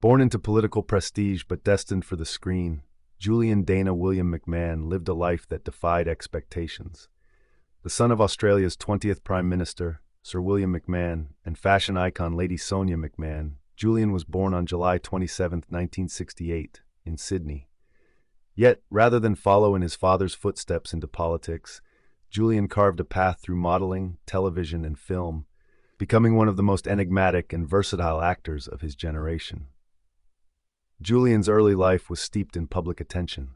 Born into political prestige but destined for the screen, Julian Dana William McMahon lived a life that defied expectations. The son of Australia's 20th Prime Minister, Sir William McMahon, and fashion icon Lady Sonia McMahon, Julian was born on July 27, 1968, in Sydney. Yet, rather than follow in his father's footsteps into politics, Julian carved a path through modeling, television, and film, becoming one of the most enigmatic and versatile actors of his generation. Julian's early life was steeped in public attention.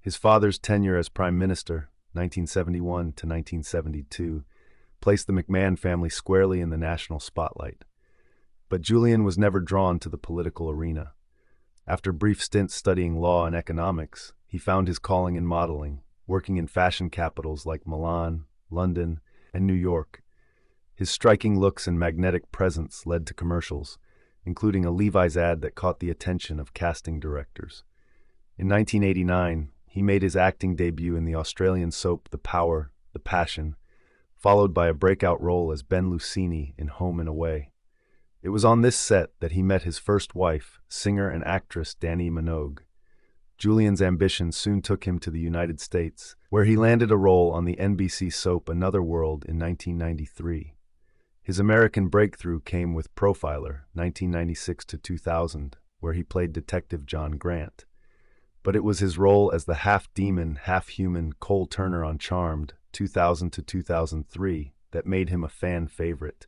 His father's tenure as Prime Minister, 1971 to 1972, placed the McMahon family squarely in the national spotlight. But Julian was never drawn to the political arena. After brief stints studying law and economics, he found his calling in modeling, working in fashion capitals like Milan, London, and New York. His striking looks and magnetic presence led to commercials, including a Levi's ad that caught the attention of casting directors. In 1989, he made his acting debut in the Australian soap The Power, The Passion, followed by a breakout role as Ben Lucini in Home and Away. It was on this set that he met his first wife, singer and actress Dannii Minogue. Julian's ambition soon took him to the United States, where he landed a role on the NBC soap Another World in 1993. His American breakthrough came with Profiler, 1996 to 2000, where he played Detective John Grant. But it was his role as the half-demon, half-human Cole Turner on Charmed, 2000 to 2003, that made him a fan favorite.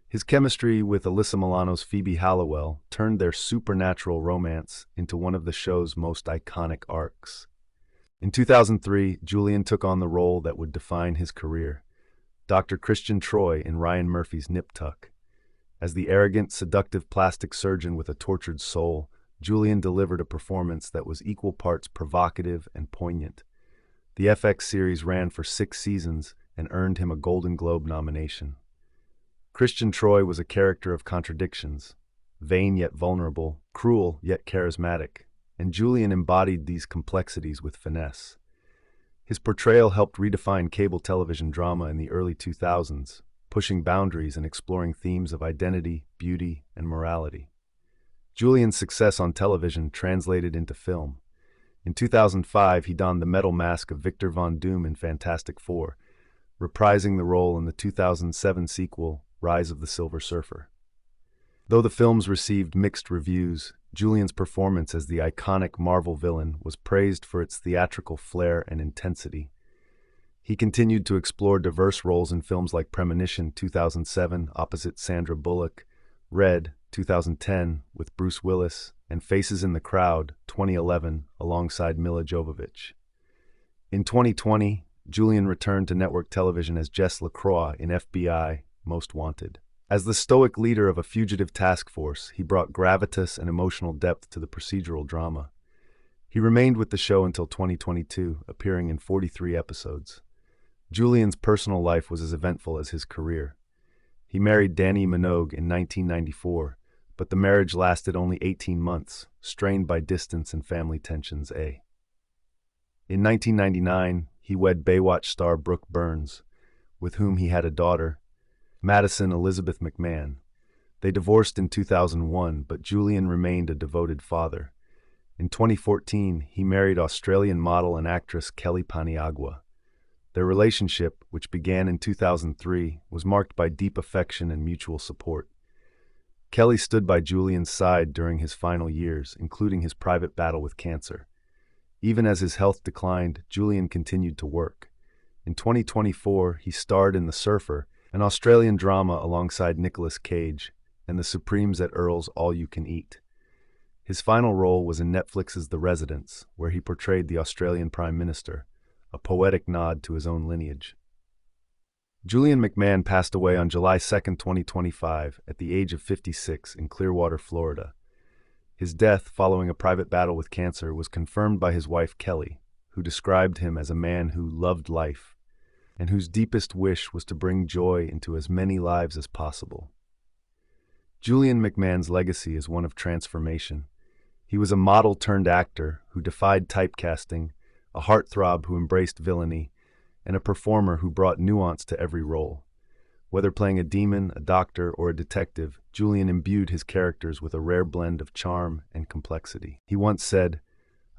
His chemistry with Alyssa Milano's Phoebe Halliwell turned their supernatural romance into one of the show's most iconic arcs. In 2003, Julian took on the role that would define his career, Dr. Christian Troy in Ryan Murphy's Nip Tuck. As the arrogant, seductive plastic surgeon with a tortured soul, Julian delivered a performance that was equal parts provocative and poignant. The FX series ran for 6 seasons and earned him a Golden Globe nomination. Christian Troy was a character of contradictions, vain yet vulnerable, cruel yet charismatic, and Julian embodied these complexities with finesse. His portrayal helped redefine cable television drama in the early 2000s, pushing boundaries and exploring themes of identity, beauty, and morality. Julian's success on television translated into film. In 2005, he donned the metal mask of Victor Von Doom in Fantastic Four, reprising the role in the 2007 sequel, Rise of the Silver Surfer. Though the films received mixed reviews, Julian's performance as the iconic Marvel villain was praised for its theatrical flair and intensity. He continued to explore diverse roles in films like Premonition 2007 opposite Sandra Bullock, Red 2010 with Bruce Willis, and Faces in the Crowd 2011 alongside Milla Jovovich. In 2020, Julian returned to network television as Jess LaCroix in FBI Most Wanted. As the stoic leader of a fugitive task force, he brought gravitas and emotional depth to the procedural drama. He remained with the show until 2022, appearing in 43 episodes. Julian's personal life was as eventful as his career. He married Dannii Minogue in 1994, but the marriage lasted only 18 months, strained by distance and family tensions. In 1999, he wed Baywatch star Brooke Burns, with whom he had a daughter, Madison Elizabeth McMahon. They divorced in 2001, but Julian remained a devoted father. In 2014, he married Australian model and actress Kelly Paniagua. Their relationship, which began in 2003, was marked by deep affection and mutual support. Kelly stood by Julian's side during his final years, including his private battle with cancer. Even as his health declined, Julian continued to work. In 2024, he starred in The Surfer, an Australian drama alongside Nicolas Cage, and the Supremes at Earl's All You Can Eat. His final role was in Netflix's The Residents, where he portrayed the Australian Prime Minister, a poetic nod to his own lineage. Julian McMahon passed away on July 2, 2025, at the age of 56 in Clearwater, Florida. His death, following a private battle with cancer, was confirmed by his wife Kelly, who described him as a man who loved life, and whose deepest wish was to bring joy into as many lives as possible. Julian McMahon's legacy is one of transformation. He was a model-turned-actor who defied typecasting, a heartthrob who embraced villainy, and a performer who brought nuance to every role. Whether playing a demon, a doctor, or a detective, Julian imbued his characters with a rare blend of charm and complexity. He once said,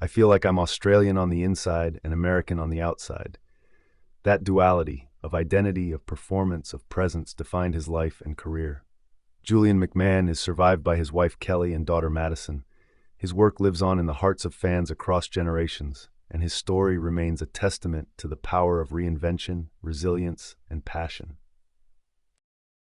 "I feel like I'm Australian on the inside and American on the outside." That duality, of identity, of performance, of presence, defined his life and career. Julian McMahon is survived by his wife Kelly and daughter Madison. His work lives on in the hearts of fans across generations, and his story remains a testament to the power of reinvention, resilience, and passion.